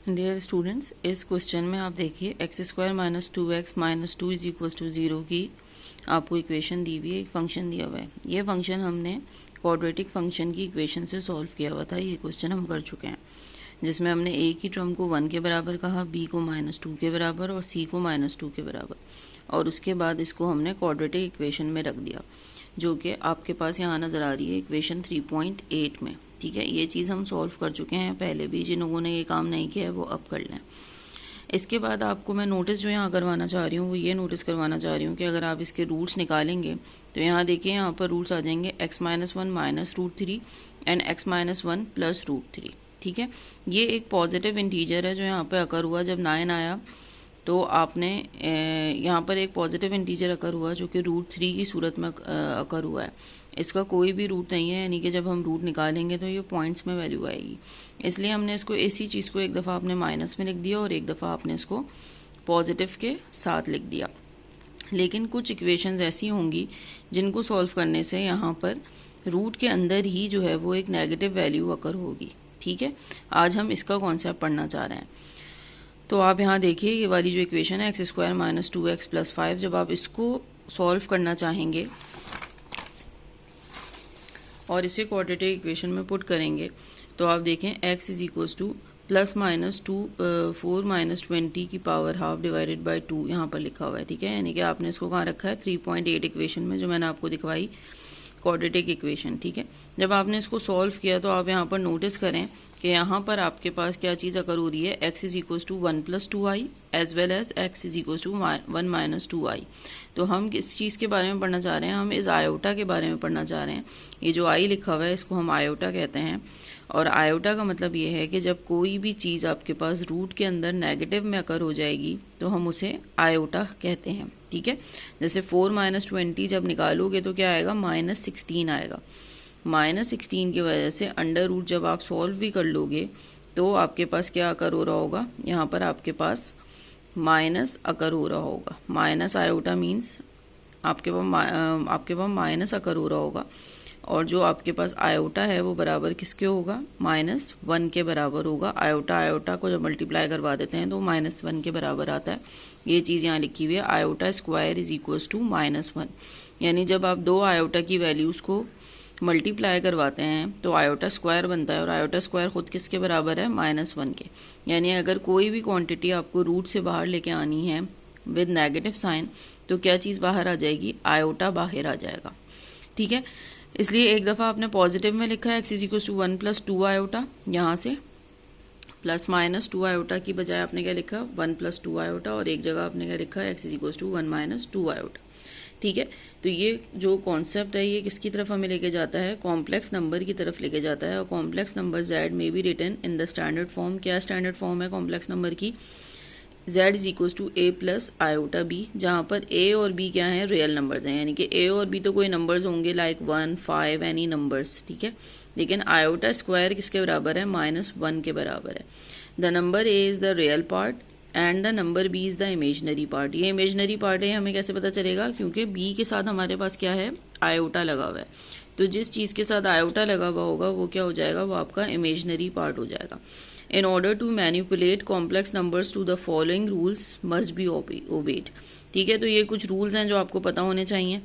Dear students, इस question में आप देखिए X square minus 2x minus 2 is equal to 0 की आपको इक्वेशन दी हुई है, एक फंक्शन दिया हुआ है। ये फंक्शन हमने क्वाड्रेटिक फंक्शन की इक्वेशन से सॉल्व किया हुआ था। ये क्वेश्चन हम कर चुके हैं, जिसमें हमने ए की टर्म को 1 के बराबर कहा, बी को -2 के बराबर और सी को -2 के बराबर, और उसके बाद इसको हमने क्वाड्रेटिक इक्वेशन में रख दिया, जो कि आपके पास यहाँ नज़र आ रही है इक्वेशन 3.8 में। ठीक है, ये चीज़ हम सॉल्व कर चुके हैं पहले भी। जिन लोगों ने ये काम नहीं किया है वो अब कर लें। इसके बाद आपको मैं नोटिस जो यहाँ करवाना चाह रही हूँ वो ये नोटिस करवाना चाह रही हूँ कि अगर आप इसके रूट्स निकालेंगे तो यहाँ देखिए, यहाँ पर रूट्स आ जाएंगे x-1 minus root 3 and x-1 plus root 3। ठीक है, ये एक पॉजिटिव इंटीजर है जो यहाँ पर अकर हुआ जब 9 आया, तो आपने यहाँ पर एक पॉजिटिव इंटीजर अकर हुआ जो कि रूट 3 की सूरत में अकर हुआ है। इसका कोई भी रूट नहीं है, यानी कि जब हम रूट निकालेंगे तो ये पॉइंट्स में वैल्यू आएगी। इसलिए हमने इसको इसी चीज़ को एक दफ़ा आपने माइनस में लिख दिया और एक दफ़ा आपने इसको पॉजिटिव के साथ लिख दिया। लेकिन कुछ इक्वेशंस ऐसी होंगी जिनको सॉल्व करने से यहाँ पर रूट के अंदर ही जो है वो एक नेगेटिव वैल्यू अकर होगी। ठीक है, आज हम इसका कॉन्सेप्ट पढ़ना चाह रहे हैं। तो आप यहाँ देखिए, ये वाली जो इक्वेशन है x square minus 2x plus 5, जब आप इसको सॉल्व करना चाहेंगे और इसे क्वाड्रेटिक इक्वेशन में पुट करेंगे तो आप देखें x is equals two plus minus 4 minus 20 की पावर हाफ डिवाइडेड बाई 2 यहाँ पर लिखा हुआ है। ठीक है, यानी कि आपने इसको कहाँ रखा है 3.8 इक्वेशन में, जो मैंने आपको दिखवाई क्वाड्रेटिक इक्वेशन। ठीक है, जब आपने इसको सॉल्व किया तो आप यहाँ पर नोटिस करें कि यहाँ पर आपके पास क्या चीज़ अकर हो रही है, x is equals to 1 plus 2i as well as x is equals to 1 minus 2i। तो हम किस चीज़ के बारे में पढ़ना चाह रहे हैं, हम इस आयोटा के बारे में पढ़ना चाह रहे हैं। ये जो i लिखा हुआ है इसको हम आयोटा कहते हैं, और आयोटा का मतलब ये है कि जब कोई भी चीज़ आपके पास रूट के अंदर नेगेटिव में अकर हो जाएगी तो हम उसे आयोटा कहते हैं। ठीक है, जैसे 4 माइनस 20 जब निकालोगे तो क्या आएगा, -16 आएगा। -16 की वजह से अंडर रूट जब आप सॉल्व भी कर लोगे तो आपके पास क्या अकर हो रहा होगा, यहाँ पर आपके पास माइनस अकर हो रहा होगा। माइनस आयोटा मीन्स आपके पास माइनस अकर हो रहा होगा, और जो आपके पास आयोटा है वो बराबर किसके होगा, -1 के बराबर होगा। आयोटा आयोटा को जब मल्टीप्लाई करवा देते हैं तो -1 के बराबर आता है। ये चीज़ यहाँ लिखी हुई है, iota square is equals to -1। यानी जब आप दो आयोटा की वैल्यूज़ को मल्टीप्लाई करवाते हैं तो आयोटा स्क्वायर बनता है, और आयोटा स्क्वायर खुद किसके बराबर है, -1 के। यानी अगर कोई भी क्वांटिटी आपको रूट से बाहर लेके आनी है विद नेगेटिव साइन तो क्या चीज़ बाहर आ जाएगी, आयोटा बाहर आ जाएगा। ठीक है, इसलिए एक दफ़ा आपने पॉजिटिव में लिखा है x is equal to 1 plus 2 iota, यहाँ से प्लस माइनस 2 आयोटा की बजाय आपने क्या लिखा, 1 प्लस 2 आयोटा, और एक जगह आपने क्या लिखा है x is equal to 1 minus 2 iota. ठीक है, तो ये जो कॉन्सेप्ट है ये किसकी तरफ हमें लेके जाता है, कॉम्प्लेक्स नंबर की तरफ लेके जाता है। और कॉम्प्लेक्स नंबर z में be written in the standard form. क्या स्टैंडर्ड फॉर्म है कॉम्प्लेक्स नंबर की, z is equal to a plus iota b, जहाँ पर a और b क्या है, रियल नंबर्स हैं। यानी कि a और b तो कोई नंबर्स होंगे लाइक 1, 5 एनी नंबर्स। ठीक है, लेकिन आयोटा स्क्वायर किसके बराबर है, -1 के बराबर है। The number a is the real part and the number b is the imaginary part. ये इमेजनरी पार्ट है, हमें कैसे पता चलेगा, क्योंकि b के साथ हमारे पास क्या है, आयोटा लगा हुआ है। तो जिस चीज़ के साथ आयोटा लगा हुआ होगा वो क्या हो जाएगा, वो आपका इमेजनरी पार्ट हो जाएगा। In order to manipulate complex numbers to the following rules must be obeyed। ठीक है, तो ये कुछ रूल्स हैं जो आपको पता होने चाहिए।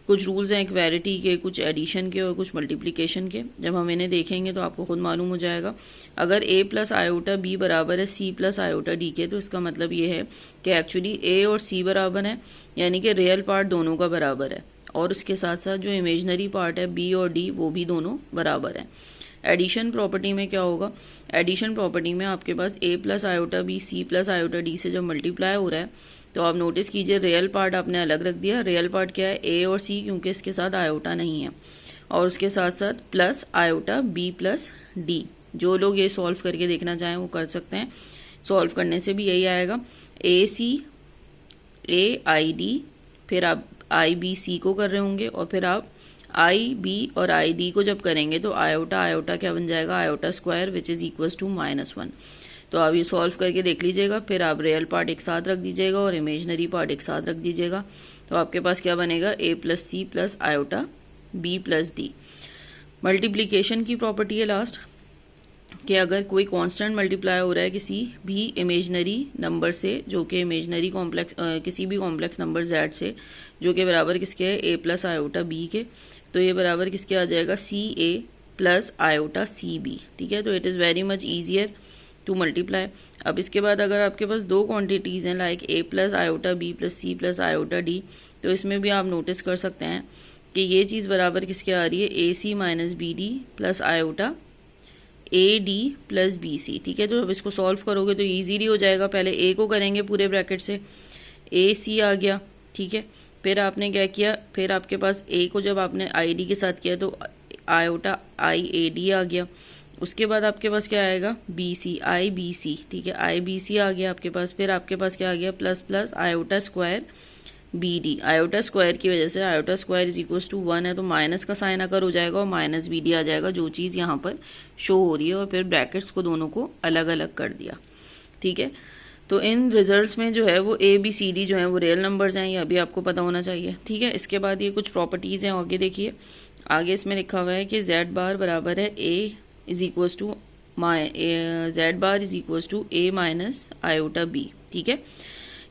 कुछ रूल्स हैं इक्वैलिटी के, कुछ एडिशन के और कुछ मल्टीप्लिकेशन के। जब हम इन्हें देखेंगे तो आपको खुद मालूम हो जाएगा। अगर a प्लस आयोटा b बराबर है c प्लस आयोटा d के, तो इसका मतलब ये है कि एक्चुअली a और c बराबर है, यानी कि रियल पार्ट दोनों का बराबर है, और उसके साथ साथ जो इमेजनरी पार्ट है b और d वो भी दोनों बराबर है। एडिशन प्रॉपर्टी में क्या होगा, एडिशन प्रॉपर्टी में आपके पास a plus iota b c plus iota d से जब मल्टीप्लाई हो रहा है तो आप नोटिस कीजिए रियल पार्ट आपने अलग रख दिया। रियल पार्ट क्या है, a और c, क्योंकि इसके साथ आयोटा नहीं है, और उसके साथ साथ plus iota b plus d। जो लोग ये सॉल्व करके देखना चाहें वो कर सकते हैं। सॉल्व करने से भी यही आएगा, a c a i d, फिर आप i b c को कर रहे होंगे, और फिर आप आई बी और आई डी को जब करेंगे तो आयोटा आयोटा क्या बन जाएगा, iota square which is equals to -1। तो आप ये सॉल्व करके देख लीजिएगा, फिर आप रियल पार्ट एक साथ रख दीजिएगा और इमेजनरी पार्ट एक साथ रख दीजिएगा, तो आपके पास क्या बनेगा, a plus C plus iota b plus D. Multiplication की प्रॉपर्टी है लास्ट, कि अगर कोई कांस्टेंट मल्टीप्लाई हो रहा है किसी भी इमेजनरी नंबर से जो कि इमेजनरी कॉम्प्लेक्स किसी भी कॉम्प्लेक्स नंबर z से जो कि बराबर किसके है a प्लस आयोटा b के, तो ये बराबर किसके आ जाएगा C A plus iota C B. ठीक है, तो it is very much easier to multiply. अब इसके बाद अगर आपके पास दो क्वांटिटीज़ हैं like a plus iota b plus C plus iota D, तो इसमें भी आप नोटिस कर सकते हैं कि ये चीज़ बराबर किसके आ रही है A C minus B D plus iota A D plus B C. ठीक है, तो अब इसको सॉल्व करोगे तो ईजीली हो जाएगा। पहले ए को करेंगे पूरे ब्रैकेट से, ए सी आ गया। ठीक है, फिर आपने क्या किया, फिर आपके पास ए को जब आपने आई डी के साथ किया तो आयोटा आई ए डी आ गया। उसके बाद आपके पास क्या आएगा बी सी आई बी सी। ठीक है, आई बी सी आ गया आपके पास। फिर आपके पास क्या आ गया plus plus iota square B D. Iota square की वजह से iota square is equal to 1 है तो माइनस का साइन अगर हो जाएगा और माइनस बी डी आ जाएगा, जो चीज़ यहाँ पर शो हो रही है। और फिर ब्रैकेट्स को दोनों को अलग अलग कर दिया। ठीक है, तो इन रिजल्ट्स में जो है वो ए बी सी डी जो है वो रियल नंबर्स हैं, ये अभी आपको पता होना चाहिए। ठीक है, इसके बाद ये कुछ प्रॉपर्टीज़ हैं, आगे देखिए। आगे इसमें लिखा हुआ है कि जेड बार बराबर है A is equals to Z bar is equals to A minus iota B. ठीक है,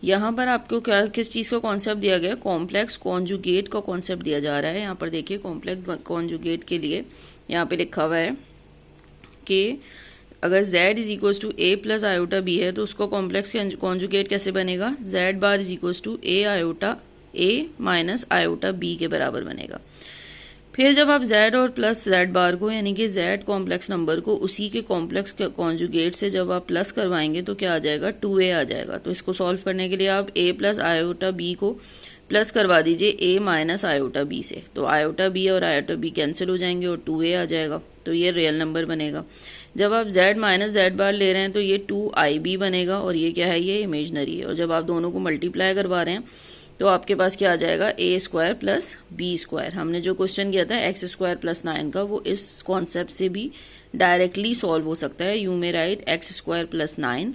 यहाँ पर आपको क्या किस चीज़ का कॉन्सेप्ट दिया गया, कॉम्प्लेक्स कॉन्जुगेट का कॉन्सेप्ट दिया जा रहा है। यहाँ पर देखिए कॉम्प्लेक्स कॉन्जुगेट के लिए यहाँ पे लिखा हुआ है कि अगर z is equals to A plus iota B है तो उसको कॉम्प्लेक्स कॉन्जुगेट कैसे बनेगा, z bar is equals to A iota A minus iota B के बराबर बनेगा। फिर जब आप z और प्लस z बार को यानी कि z कॉम्प्लेक्स नंबर को उसी के कॉम्प्लेक्स कॉन्जुगेट से जब आप प्लस करवाएंगे तो क्या आ जाएगा 2a आ जाएगा। तो इसको सॉल्व करने के लिए आप a प्लस आयोटा b को प्लस करवा दीजिए a माइनस आयोटा b से, तो आयोटा b और आयोटा b कैंसिल हो जाएंगे और 2a आ जाएगा, तो ये रियल नंबर बनेगा। जब आप z माइनस z बार ले रहे हैं तो ये 2ib बनेगा और ये क्या है, ये इमेजनरी है। और जब आप दोनों को मल्टीप्लाई करवा रहे हैं तो आपके पास क्या आ जाएगा ए स्क्वायर प्लस बी स्क्वायर। हमने जो क्वेश्चन किया था एक्स स्क्वायर प्लस 9 का, वो इस कॉन्सेप्ट से भी डायरेक्टली सॉल्व हो सकता है। You may right x square plus 9,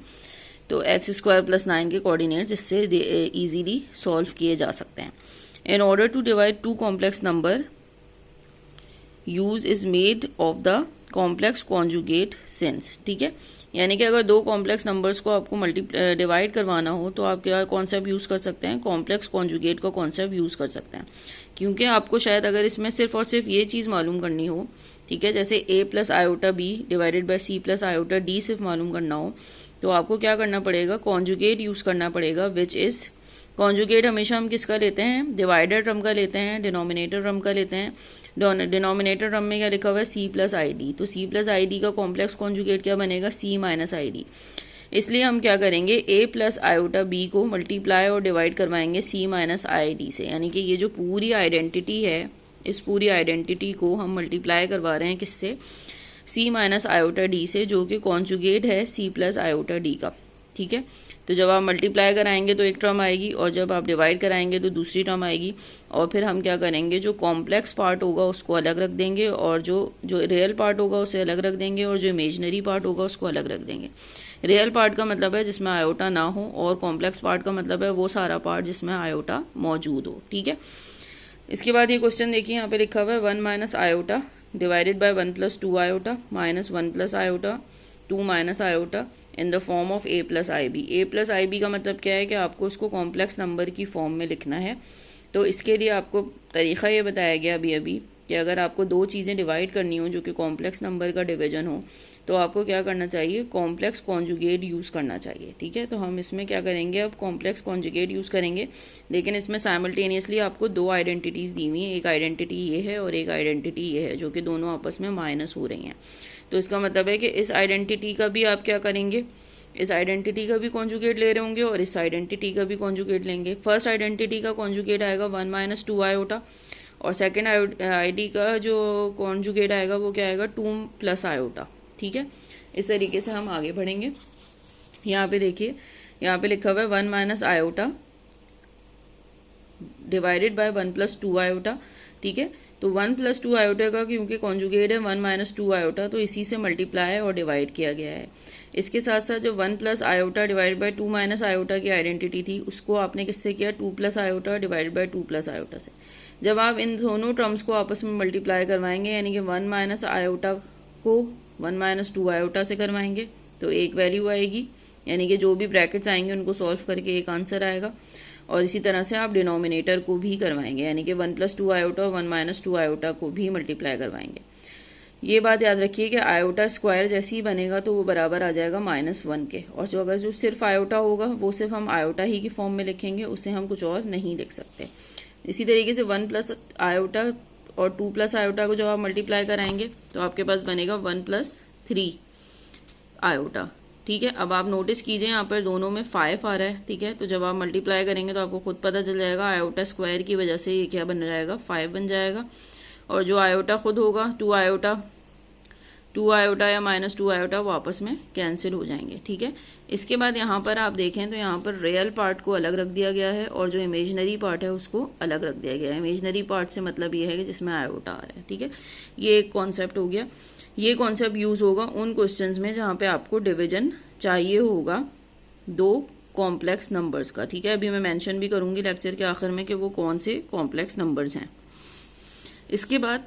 तो एक्स स्क्वायर प्लस 9 के कोऑर्डिनेट्स इससे इजीली सॉल्व किए जा सकते हैं। In order to divide two complex number use is made of the complex conjugate since. ठीक है, यानी कि अगर दो कॉम्प्लेक्स नंबर्स को आपको डिवाइड करवाना हो तो आप क्या कॉन्सेप्ट यूज़ कर सकते हैं, कॉम्प्लेक्स कॉन्जुगेट का कॉन्सेप्ट यूज़ कर सकते हैं। क्योंकि आपको शायद अगर इसमें सिर्फ और सिर्फ ये चीज़ मालूम करनी हो, ठीक है, जैसे a plus iota B divided by C plus iota D सिर्फ मालूम करना हो तो आपको क्या करना पड़ेगा, कॉन्जुगेट यूज़ करना पड़ेगा, विच इज़ कॉन्जुगेट हमेशा हम किसका लेते हैं, डिवाइडर टर्म का लेते हैं, डिनोमिनेटर टर्म का लेते हैं। डिनोमिनेटर टर्म में क्या लिखा हुआ है सी प्लस आई डी, तो सी प्लस आई डी का कॉम्प्लेक्स कॉन्जुगेट क्या बनेगा सी माइनस आई डी। इसलिए हम क्या करेंगे ए प्लस आयोटा बी को मल्टीप्लाई और डिवाइड करवाएंगे सी माइनस आई डी से, यानी कि ये जो पूरी आइडेंटिटी है इस पूरी आइडेंटिटी को हम मल्टीप्लाई करवा रहे हैं किससे, सी माइनस आयोटा डी से, जो कि कॉन्जुगेट है सी प्लस आयोटा डी का। ठीक है, तो जब आप मल्टीप्लाई कराएंगे तो एक टर्म आएगी और जब आप डिवाइड कराएंगे तो दूसरी टर्म आएगी। और फिर हम क्या करेंगे, जो कॉम्प्लेक्स पार्ट होगा उसको अलग रख देंगे और जो रियल पार्ट होगा उसे अलग रख देंगे और जो इमेजनरी पार्ट होगा उसको अलग रख देंगे। रियल पार्ट का मतलब है जिसमें आयोटा ना हो और कॉम्प्लेक्स पार्ट का मतलब है वो सारा पार्ट जिसमें आयोटा मौजूद हो। ठीक है, इसके बाद ये क्वेश्चन देखिए, यहाँ पे लिखा हुआ है 1 minus iota divided by 1 plus 2 iota minus 1 plus iota 2 minus iota in the form of a plus I B. A plus I B का मतलब क्या है कि आपको उसको कॉम्प्लेक्स नंबर की फॉर्म में लिखना है। तो इसके लिए आपको तरीका ये बताया गया अभी कि अगर आपको दो चीज़ें डिवाइड करनी हो जो कि कॉम्प्लेक्स नंबर का डिवीजन हो तो आपको क्या करना चाहिए, कॉम्प्लेक्स कॉन्जुगेट यूज़ करना चाहिए। ठीक है, तो हम इसमें क्या करेंगे, अब कॉम्प्लेक्स कॉन्जुगेट यूज़ करेंगे, लेकिन इसमें साइमल्टेनियसली आपको दो आइडेंटिटीज़ दी हुई हैं, एक आइडेंटिटी ये है और एक आइडेंटिटी ये है, जो कि दोनों आपस में माइनस हो रही हैं। तो इसका मतलब है कि इस आइडेंटिटी का भी आप क्या करेंगे, इस आइडेंटिटी का भी कॉन्जुगेट ले रहे होंगे और इस आइडेंटिटी का भी कॉन्जुगेट लेंगे। फर्स्ट आइडेंटिटी का कॉन्जुगेट आएगा 1 माइनस 2 आयोटा और सेकेंड आईडी का जो कॉन्जुगेट आएगा वो क्या आएगा 2 प्लस आयोटा। ठीक है, इस तरीके से हम आगे बढ़ेंगे। यहाँ पे देखिए, यहाँ पे लिखा हुआ है 1 minus iota divided by 1 plus 2 iota. ठीक है, तो 1 प्लस 2 आयोटा का क्योंकि कॉन्जुगेट है 1 माइनस 2 आयोटा तो इसी से मल्टीप्लाई और डिवाइड किया गया है। इसके साथ साथ जो 1 plus iota divide by 2 minus iota की आइडेंटिटी थी उसको आपने किससे किया, 2 plus iota divide by 2 plus iota से। जब आप इन दोनों टर्म्स को आपस में मल्टीप्लाई करवाएंगे यानी कि 1 माइनस आयोटा को 1 माइनस 2 आयोटा से करवाएंगे तो एक वैल्यू आएगी, यानी कि जो भी ब्रैकेट्स आएंगे उनको सॉल्व करके एक आंसर आएगा। और इसी तरह से आप डिनोमिनेटर को भी करवाएंगे, यानी कि 1 प्लस 2 आयोटा और 1 माइनस 2 आयोटा को भी मल्टीप्लाई करवाएंगे। ये बात याद रखिए कि आयोटा स्क्वायर जैसे ही बनेगा तो वो बराबर आ जाएगा -1 के, और जो सिर्फ आयोटा होगा वो सिर्फ हम आयोटा ही की फॉर्म में लिखेंगे, उससे हम कुछ और नहीं लिख सकते। इसी तरीके से 1 प्लस आयोटा और 2 प्लस आयोटा को जब आप मल्टीप्लाई कराएंगे तो आपके पास बनेगा 1 प्लस 3 आयोटा। ठीक है, अब आप नोटिस कीजिए यहाँ पर दोनों में 5 आ रहा है। ठीक है, तो जब आप मल्टीप्लाई करेंगे तो आपको खुद पता चल जाएगा आयोटा स्क्वायर की वजह से ये क्या बन जाएगा, 5 बन जाएगा। और जो आयोटा खुद होगा 2 आयोटा या -2 आयोटा वो आपस में कैंसिल हो जाएंगे। ठीक है, इसके बाद यहाँ पर आप देखें तो यहाँ पर रियल पार्ट को अलग रख दिया गया है और जो इमेजनरी पार्ट है उसको अलग रख दिया गया है। इमेजनरी पार्ट से मतलब ये है कि जिसमें आयोटा आ रहा है। ठीक है, ये एक कॉन्सेप्ट हो गया। ये कॉन्सेप्ट यूज होगा उन क्वेश्चंस में जहाँ पे आपको डिवीजन चाहिए होगा 2 कॉम्प्लेक्स नंबर्स का। ठीक है, अभी मैं मेंशन भी करूंगी लेक्चर के आखिर में कि वो कौन से कॉम्प्लेक्स नंबर्स हैं। इसके बाद